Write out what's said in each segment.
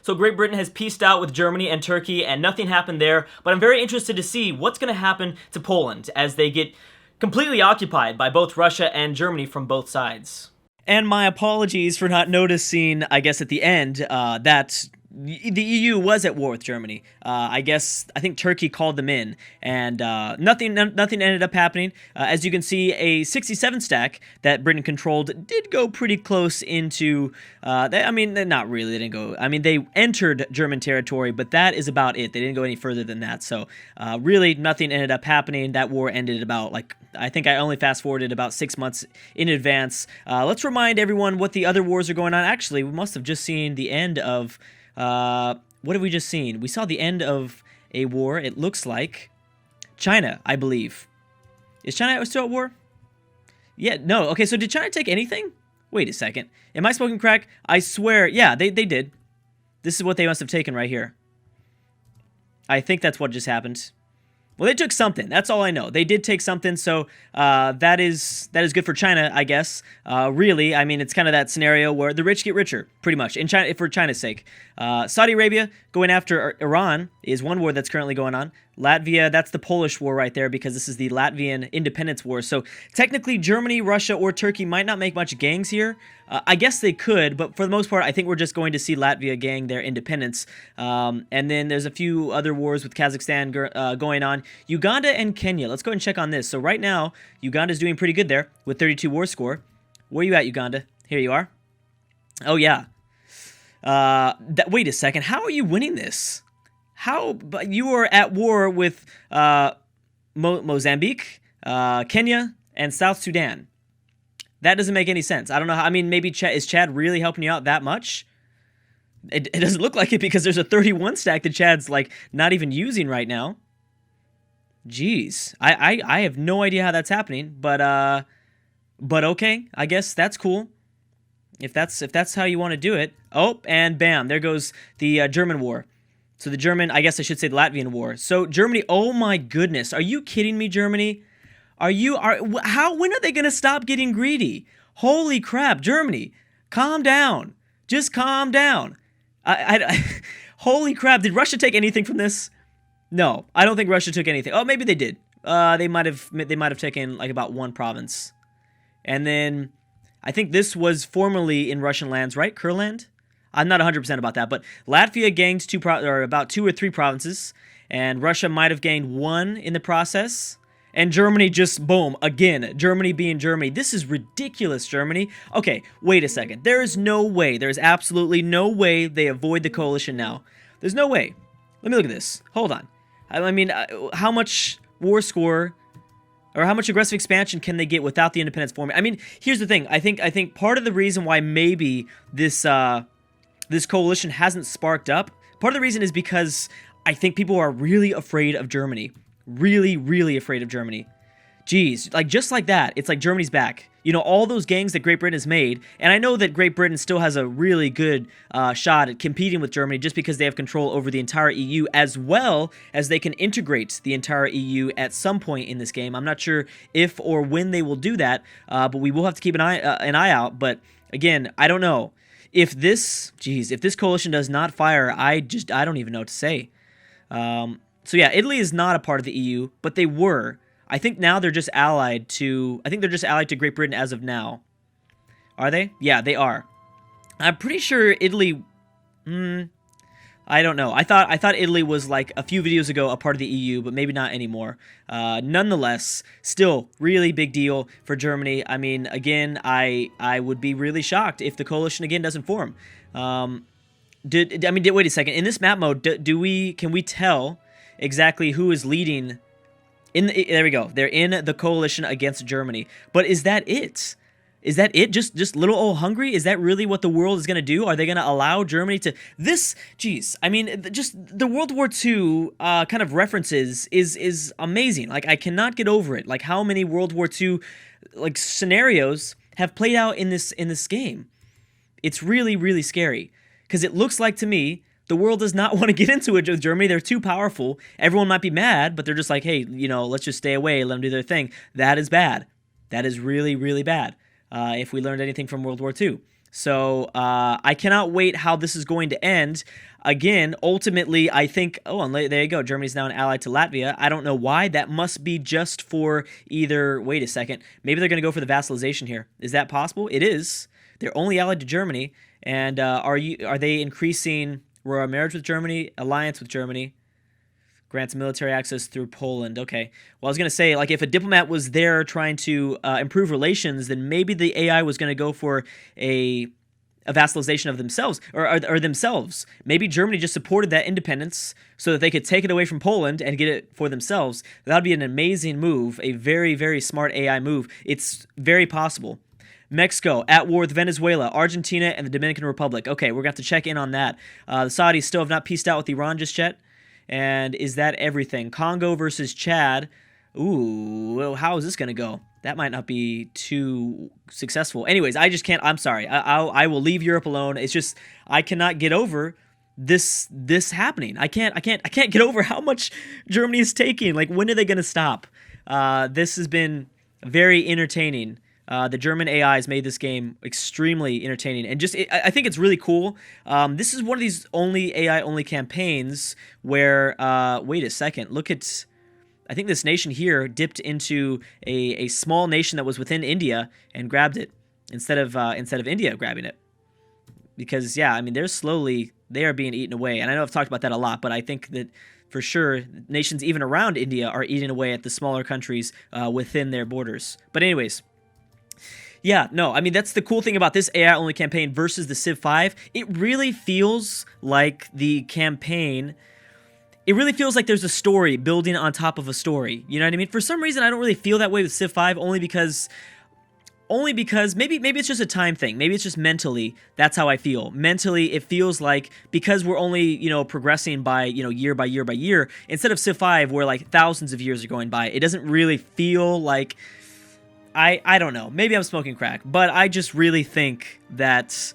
So Great Britain has peaced out with Germany and Turkey, and nothing happened there, but I'm very interested to see what's going to happen to Poland as they get completely occupied by both Russia and Germany from both sides. And my apologies for not noticing, I guess, at the end, that the EU was at war with Germany. I think Turkey called them in, and nothing ended up happening. As you can see, a 67 stack that Britain controlled did go pretty close into. Not really. They didn't go. I mean, they entered German territory, but that is about it. They didn't go any further than that. So, really, nothing ended up happening. That war ended about I think I only fast forwarded about 6 months in advance. Let's remind everyone what the other wars are going on. Actually, we must have just seen the end of. What have we just seen? We saw the end of a war, it looks like. China, I believe. Is China still at war? Yeah, no. Okay, so did China take anything? Wait a second. Am I smoking crack? I swear. Yeah, they did. This is what they must have taken right here. I think that's what just happened. Well, they took something. That's all I know. They did take something, so that is good for China, I guess. Really, I mean, it's kind of that scenario where the rich get richer, pretty much, in China, for China's sake. Saudi Arabia going after Iran is one war that's currently going on. Latvia, that's the Polish war right there, because this is the Latvian independence war. So technically, Germany, Russia, or Turkey might not make much gangs here. I guess they could, but for the most part, I think we're just going to see Latvia gang their independence. And then there's a few other wars with Kazakhstan going on. Uganda and Kenya. Let's go ahead and check on this. So right now, Uganda's doing pretty good there with 32 war score. Where are you at, Uganda? Here you are. Oh, yeah. Wait a second. How are you winning this? But you are at war with Mozambique, Kenya, and South Sudan. That doesn't make any sense. I don't know how. I mean, maybe is Chad really helping you out that much? It doesn't look like it, because there's a 31 stack that Chad's not even using right now. Jeez, I have no idea how that's happening, but okay, I guess that's cool. If that's how you want to do it. Oh, and bam, there goes the German war. So the German, I guess I should say the Latvian war. So Germany, oh my goodness, are you kidding me, Germany? When are they going to stop getting greedy? Holy crap, Germany, calm down. Just calm down. Holy crap, did Russia take anything from this? No, I don't think Russia took anything. Oh, maybe they did. They might have taken about one province. And then I think this was formerly in Russian lands, right? Kurland? I'm not 100% about that, but Latvia gained about 2 or 3 provinces, and Russia might have gained 1 in the process. And Germany just, boom, again, Germany being Germany. This is ridiculous, Germany. Okay, wait a second. There is no way, there's absolutely no way they avoid the coalition now. There's no way. Let me look at this. Hold on. I mean, how much war score, or how much aggressive expansion can they get without the independence forming? I mean, here's the thing. I think part of the reason why maybe this coalition hasn't sparked up, part of the reason is because I think people are really afraid of Germany. Really, really afraid of Germany. Jeez, just like that, it's like Germany's back. You know, all those gangs that Great Britain has made, and I know that Great Britain still has a really good shot at competing with Germany just because they have control over the entire EU, as well as they can integrate the entire EU at some point in this game. I'm not sure if or when they will do that, but we will have to keep an eye out. But again, I don't know. If this coalition does not fire, I don't even know what to say. So yeah, Italy is not a part of the EU, but they were. I think now they're just allied to. I think they're just allied to Great Britain as of now. Are they? Yeah, they are. I'm pretty sure Italy. I don't know. I thought Italy was a few videos ago a part of the EU, but maybe not anymore. Nonetheless, still really big deal for Germany. I mean, again, I would be really shocked if the coalition again doesn't form. Wait a second. In this map mode, can we tell exactly who is leading? There we go. They're in the coalition against Germany. But is that it? Is that it? Just little old Hungary? Is that really what the world is going to do? Are they going to allow Germany to... Jeez. I mean, just the World War II kind of references is amazing. I cannot get over it. How many World War II scenarios have played out in this game. It's really, really scary. Because it looks like to me... the world does not want to get into it with Germany. They're too powerful. Everyone might be mad, but they're just hey, let's just stay away, let them do their thing. That is bad. That is really, really bad, if we learned anything from World War II. So I cannot wait how this is going to end. Again, ultimately, I think, oh, and there you go. Germany's now an ally to Latvia. I don't know why. That must be just for either, wait a second, maybe they're going to go for the vassalization here. Is that possible? It is. They're only allied to Germany. And are they increasing royal marriage with Germany, alliance with Germany? Grants military access through Poland. Okay. Well, I was going to say, like, if a diplomat was there trying to improve relations, then maybe the AI was going to go for a vassalization of themselves, or themselves. Maybe Germany just supported that independence so that they could take it away from Poland and get it for themselves. That would be an amazing move, a very, very smart AI move. It's very possible. Mexico at war with Venezuela, Argentina, and the Dominican Republic. Okay, we're going to have to check in on that. The Saudis still have not peaced out with Iran just yet. And is that everything? Congo versus Chad. Ooh, well, how is this going to go? That might not be too successful. Anyways, I just can't. I'm sorry. I will leave Europe alone. It's just I cannot get over this happening. I can't get over how much Germany is taking. Like, when are they going to stop? This has been very entertaining. The German AIs made this game extremely entertaining, and I think it's really cool. This is one of these AI-only campaigns where, wait a second, look at, I think this nation here dipped into a small nation that was within India and grabbed it instead of India grabbing it. Because, yeah, I mean, they are being eaten away, and I know I've talked about that a lot, but I think that for sure nations even around India are eating away at the smaller countries within their borders. But anyways. Yeah, no, I mean, that's the cool thing about this AI-only campaign versus the Civ 5. It really feels like the campaign, it really feels like there's a story building on top of a story. You know what I mean? For some reason, I don't really feel that way with Civ 5, only because maybe it's just a time thing. Maybe it's just mentally, that's how I feel. Mentally, it feels like because we're only, progressing by, year by year by year, instead of Civ 5 where like thousands of years are going by, it doesn't really feel like, I don't know. Maybe I'm smoking crack, but I just really think that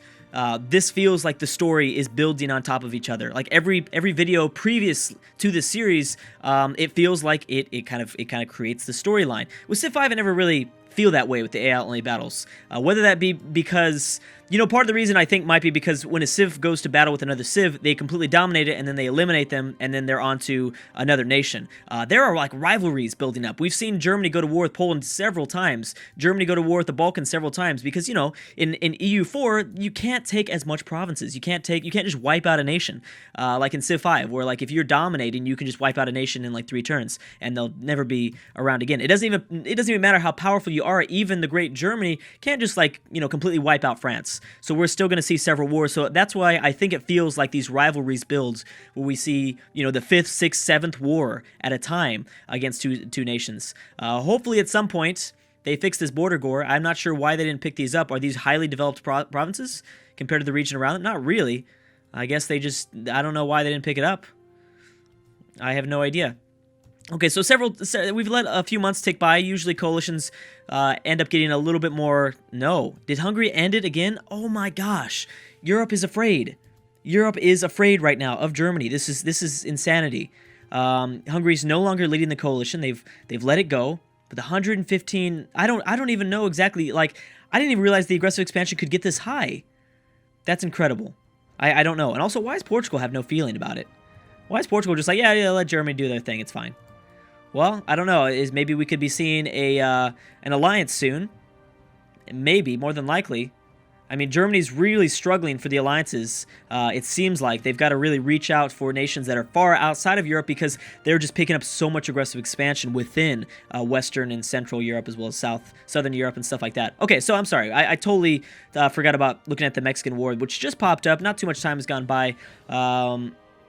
this feels like the story is building on top of each other. Like every video previous to this series, it feels like it kind of creates the storyline. With Civ 5, I never really feel that way with the AI-only battles. Whether that be because, part of the reason I think might be because when a Civ goes to battle with another Civ, they completely dominate it, and then they eliminate them, and then they're on to another nation. There are, like, rivalries building up. We've seen Germany go to war with Poland several times, Germany go to war with the Balkans several times, because, in EU4, you can't take as much provinces. You can't just wipe out a nation, like in Civ 5, where, like, if you're dominating, you can just wipe out a nation in, like, 3 turns, and they'll never be around again. It doesn't even matter how powerful you are. Even the great Germany can't just, like, completely wipe out France. So we're still going to see several wars. So that's why I think it feels like these rivalries build, where we see, the 5th, 6th, 7th war at a time against two nations. Hopefully at some point they fix this border gore. I'm not sure why they didn't pick these up. Are these highly developed provinces compared to the region around them? Not really. I guess I don't know why they didn't pick it up. I have no idea. Okay, so we've let a few months tick by. Usually coalitions end up getting a little bit more. No. Did Hungary end it again? Oh my gosh. Europe is afraid. Europe is afraid right now of Germany. This is insanity. Hungary's no longer leading the coalition. They've let it go. But the 115, I don't even know exactly, like, I didn't even realize the aggressive expansion could get this high. That's incredible. I don't know. And also, why does Portugal have no feeling about it? Why is Portugal just like, yeah, let Germany do their thing, it's fine. Well, I don't know. Maybe we could be seeing an alliance soon. Maybe, more than likely. I mean, Germany's really struggling for the alliances. It seems like they've got to really reach out for nations that are far outside of Europe because they're just picking up so much aggressive expansion within Western and Central Europe as well as Southern Europe and stuff like that. Okay, so I'm sorry. I totally forgot about looking at the Mexican War, which just popped up. Not too much time has gone by.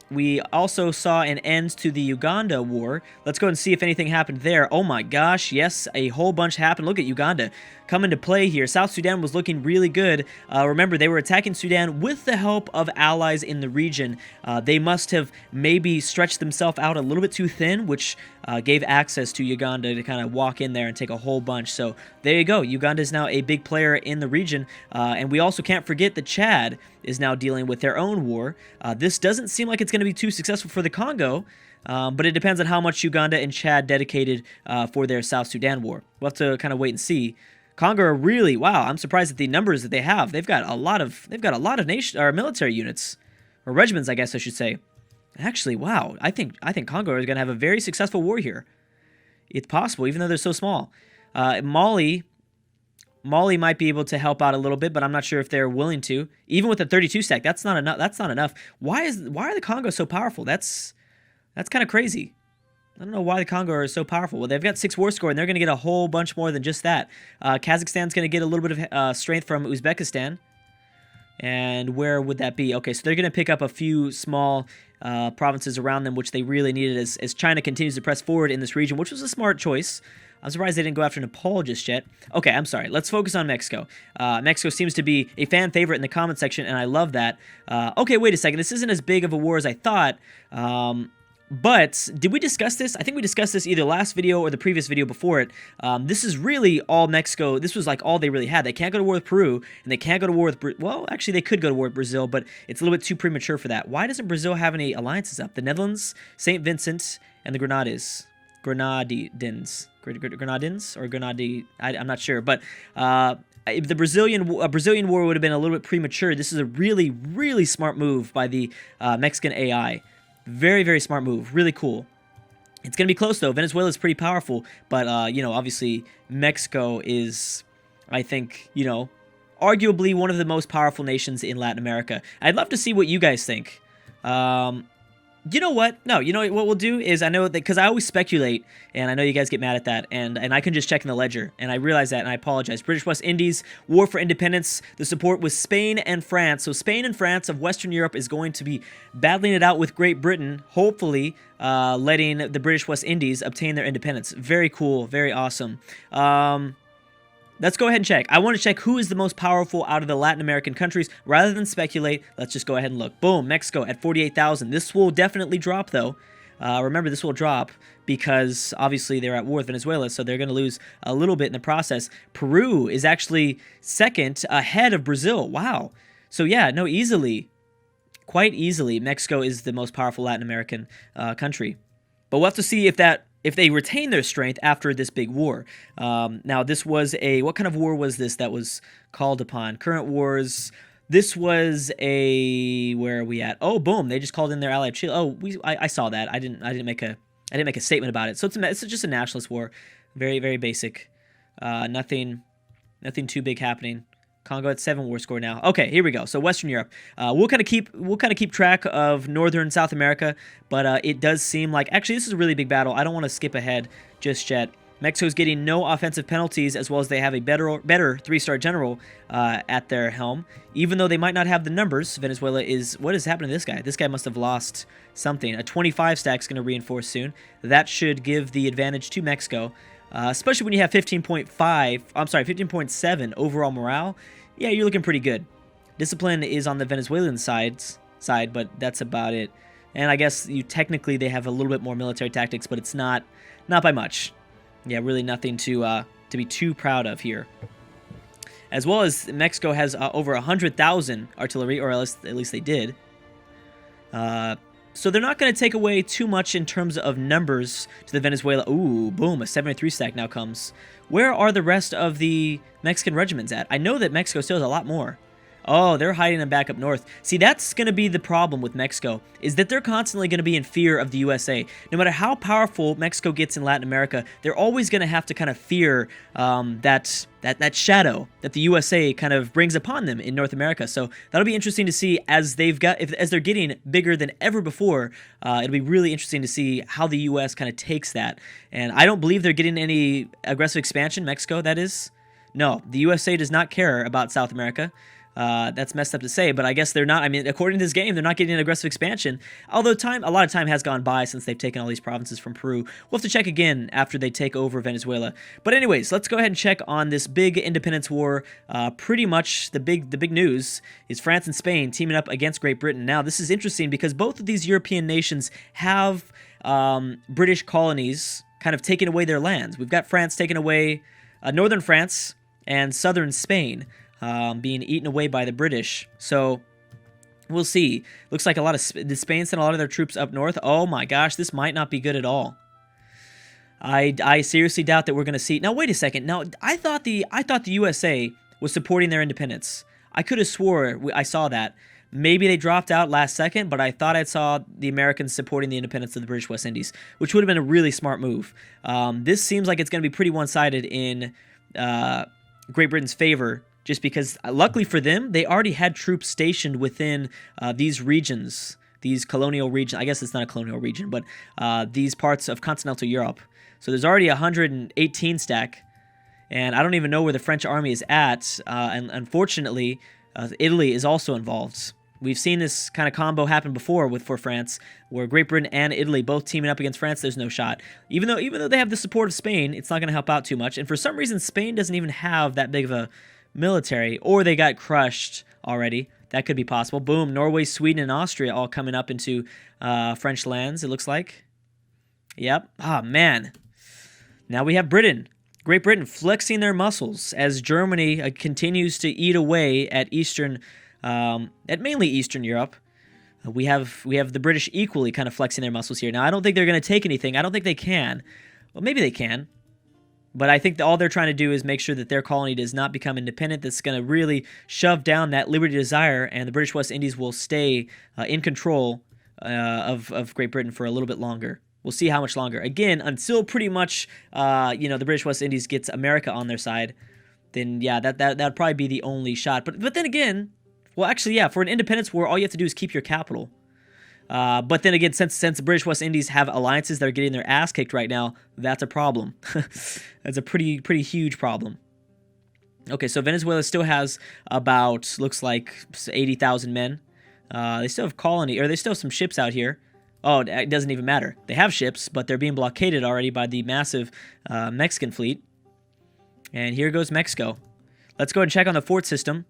We also saw an end to the Uganda war. Let's go and see if anything happened there. Oh my gosh, yes, a whole bunch happened. Look at Uganda come into play here. South Sudan was looking really good. Remember, they were attacking Sudan with the help of allies in the region. They must have maybe stretched themselves out a little bit too thin, which gave access to Uganda to kind of walk in there and take a whole bunch. So there you go. Uganda is now a big player in the region. And we also can't forget that Chad is now dealing with their own war. This doesn't seem like it's going to be too successful for the Congo, but it depends on how much Uganda and Chad dedicated for their South Sudan war. We'll have to kind of wait and see. Congo are really, wow, I'm surprised at the numbers that they have. They've got a lot of nation or military units, or regiments, I guess I should say. Actually, wow, I think Congo is going to have a very successful war here. It's possible, even though they're so small. Mali might be able to help out a little bit, but I'm not sure if they're willing to. Even with a 32 stack, that's not enough. That's not enough. Why are the Congo so powerful? That's kind of crazy. I don't know why the Congo are so powerful. Well, they've got 6 war score, and they're going to get a whole bunch more than just that. Kazakhstan's going to get a little bit of strength from Uzbekistan. And where would that be? Okay, so they're going to pick up a few small provinces around them, which they really needed as China continues to press forward in this region, which was a smart choice. I'm surprised they didn't go after Nepal just yet. Okay, I'm sorry. Let's focus on Mexico. Mexico seems to be a fan favorite in the comment section, and I love that. Okay, wait a second. This isn't as big of a war as I thought. But did we discuss this? I think we discussed this either last video or the previous video before it. This is really all Mexico. This was like all they really had. They can't go to war with Peru, and they can't go to war with... Well, actually, they could go to war with Brazil, but it's a little bit too premature for that. Why doesn't Brazil have any alliances up? The Netherlands, St. Vincent, and the Grenadines. Grenadines? Or Grenadi... I'm not sure, but... the Brazilian war would have been a little bit premature. This is a really, really smart move by the Mexican AI. Very, very smart move. Really cool. It's going to be close, though. Venezuela is pretty powerful, but, you know, obviously Mexico is, I think, you know, arguably one of the most powerful nations in Latin America. I'd love to see what you guys think. You know what? No, you know what we'll do is, I know that, because I always speculate, and I know you guys get mad at that, and I can just check in the ledger, and I realize that, and I apologize. British West Indies, war for independence, the support was Spain and France. So Spain and France of Western Europe is going to be battling it out with Great Britain, hopefully letting the British West Indies obtain their independence. Very cool, very awesome. Let's go ahead and check. I want to check who is the most powerful out of the Latin American countries. Rather than speculate, let's just go ahead and look. Boom, Mexico at 48,000. This will definitely drop, though. Remember, this will drop because, obviously, they're at war with Venezuela, so they're going to lose a little bit in the process. Peru is actually second ahead of Brazil. Wow. So, yeah, no, easily, quite easily, Mexico is the most powerful Latin American country. But we'll have to see if they retain their strength after this big war. Now, this was what kind of war was this that was called upon? Current wars. This was where are we at? Oh, boom! They just called in their ally of Chile. Oh, I saw that. I didn't make a statement about it. So it's just a nationalist war. Very, very basic. Nothing too big happening. Congo at 7 war score now. Okay, here we go. So Western Europe. We'll kind of keep track of Northern South America, but it does seem like actually this is a really big battle. I don't want to skip ahead just yet. Mexico's getting no offensive penalties, as well as they have a better 3-star general at their helm. Even though they might not have the numbers, Venezuela is... What is happening to this guy? This guy must have lost something. A 25 stack is going to reinforce soon. That should give the advantage to Mexico. Especially when you have 15.7 overall morale. Yeah, you're looking pretty good. Discipline is on the Venezuelan side, but that's about it. And I guess technically they have a little bit more military tactics, but it's not by much. Yeah, really nothing to be too proud of here. As well as Mexico has over 100,000 artillery, or at least they did. So they're not going to take away too much in terms of numbers to the Venezuela. Ooh, boom, a 73 stack now comes. Where are the rest of the Mexican regiments at? I know that Mexico still has a lot more. Oh, they're hiding them back up north. See, that's going to be the problem with Mexico, is that they're constantly going to be in fear of the USA. No matter how powerful Mexico gets in Latin America, they're always going to have to kind of fear that shadow that the USA kind of brings upon them in North America. So that'll be interesting to see as as they're getting bigger than ever before. It'll be really interesting to see how the US kind of takes that. And I don't believe they're getting any aggressive expansion, Mexico, that is. No, the USA does not care about South America. That's messed up to say, but I guess they're not. I mean, according to this game, they're not getting an aggressive expansion. Although a lot of time has gone by since they've taken all these provinces from Peru. We'll have to check again after they take over Venezuela. But anyways, let's go ahead and check on this big independence war. Pretty much the big news is France and Spain teaming up against Great Britain. Now, this is interesting because both of these European nations have British colonies kind of taking away their lands. We've got France taking away northern France and southern Spain. Being eaten away by the British. So we'll see. Looks like did Spain send a lot of their troops up north? Oh my gosh, this might not be good at all. I seriously doubt that we're going to see. Now wait a second. Now I thought the USA was supporting their independence. I could have swore I saw that. Maybe they dropped out last second, but I thought I saw the Americans supporting the independence of the British West Indies, which would have been a really smart move. This seems like it's going to be pretty one-sided in Great Britain's favor, just because, luckily for them, they already had troops stationed within these regions, these colonial regions. I guess it's not a colonial region, but these parts of continental Europe. So there's already a 118 stack, and I don't even know where the French army is at, and unfortunately, Italy is also involved. We've seen this kind of combo happen before for France, where Great Britain and Italy both teaming up against France. There's no shot. Even though they have the support of Spain, it's not going to help out too much. And for some reason, Spain doesn't even have that big of a military, or they got crushed already. That could be possible. Boom, Norway, Sweden, and Austria all coming up into French lands, it looks like. Yep. Ah, man. Now we have Britain. Great Britain flexing their muscles as Germany continues to eat away at mainly Eastern Europe. We have the British equally kind of flexing their muscles here. Now, I don't think they're going to take anything. I don't think they can. Well, maybe they can. But I think all they're trying to do is make sure that their colony does not become independent. That's going to really shove down that liberty desire, and the British West Indies will stay in control of Great Britain for a little bit longer. We'll see how much longer. Again, until pretty much, the British West Indies gets America on their side, then yeah, that'd probably be the only shot. But then again, well, actually, yeah, for an independence war, all you have to do is keep your capital. But then again, since the British West Indies have alliances that are getting their ass kicked right now, that's a problem. That's a pretty huge problem. Okay, so Venezuela still has about, looks like 80,000 men. They still have they still have some ships out here. Oh, it doesn't even matter. They have ships, but they're being blockaded already by the massive Mexican fleet. And here goes Mexico. Let's go ahead and check on the fort system.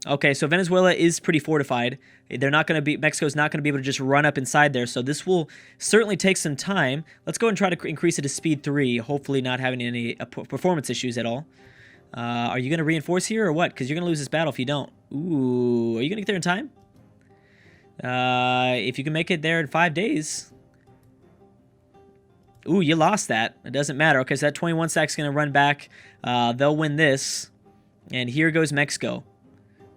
Okay, so Venezuela is pretty fortified. Mexico's not going to be able to just run up inside there, so this will certainly take some time. Let's go and try to increase it to speed 3, hopefully not having any performance issues at all. Are you going to reinforce here or what? Because you're going to lose this battle if you don't. Ooh, are you going to get there in time? If you can make it there in 5 days. Ooh, you lost that. It doesn't matter. Okay, so that 21 stack's going to run back. They'll win this. And here goes Mexico.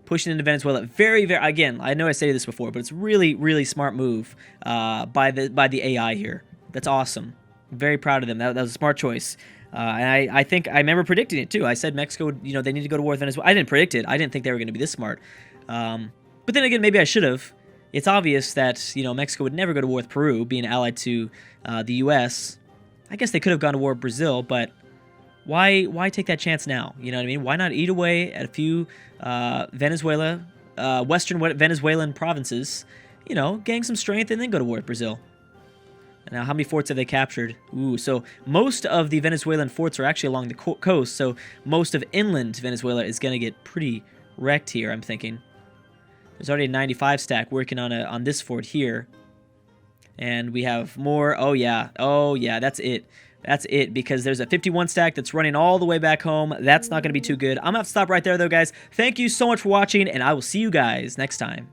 Pushing into Venezuela. Very, very, again, I know I said this before, but it's really, really smart move by the AI here. That's awesome. I'm very proud of them. That was a smart choice. And I think I remember predicting it too. I said Mexico would, they need to go to war with Venezuela. I didn't predict it. I didn't think they were going to be this smart. But then again, maybe I should have. It's obvious that, Mexico would never go to war with Peru, being allied to the U.S. I guess they could have gone to war with Brazil, but why take that chance now? You know what I mean? Why not eat away at a few western Venezuelan provinces, gain some strength, and then go to war with Brazil? Now, how many forts have they captured? Ooh, so most of the Venezuelan forts are actually along the coast, so most of inland Venezuela is going to get pretty wrecked here, I'm thinking. There's already a 95 stack working on this fort here. And we have more. Oh, yeah, that's it. That's it, because there's a 51 stack that's running all the way back home. That's not going to be too good. I'm going to have to stop right there, though, guys. Thank you so much for watching, and I will see you guys next time.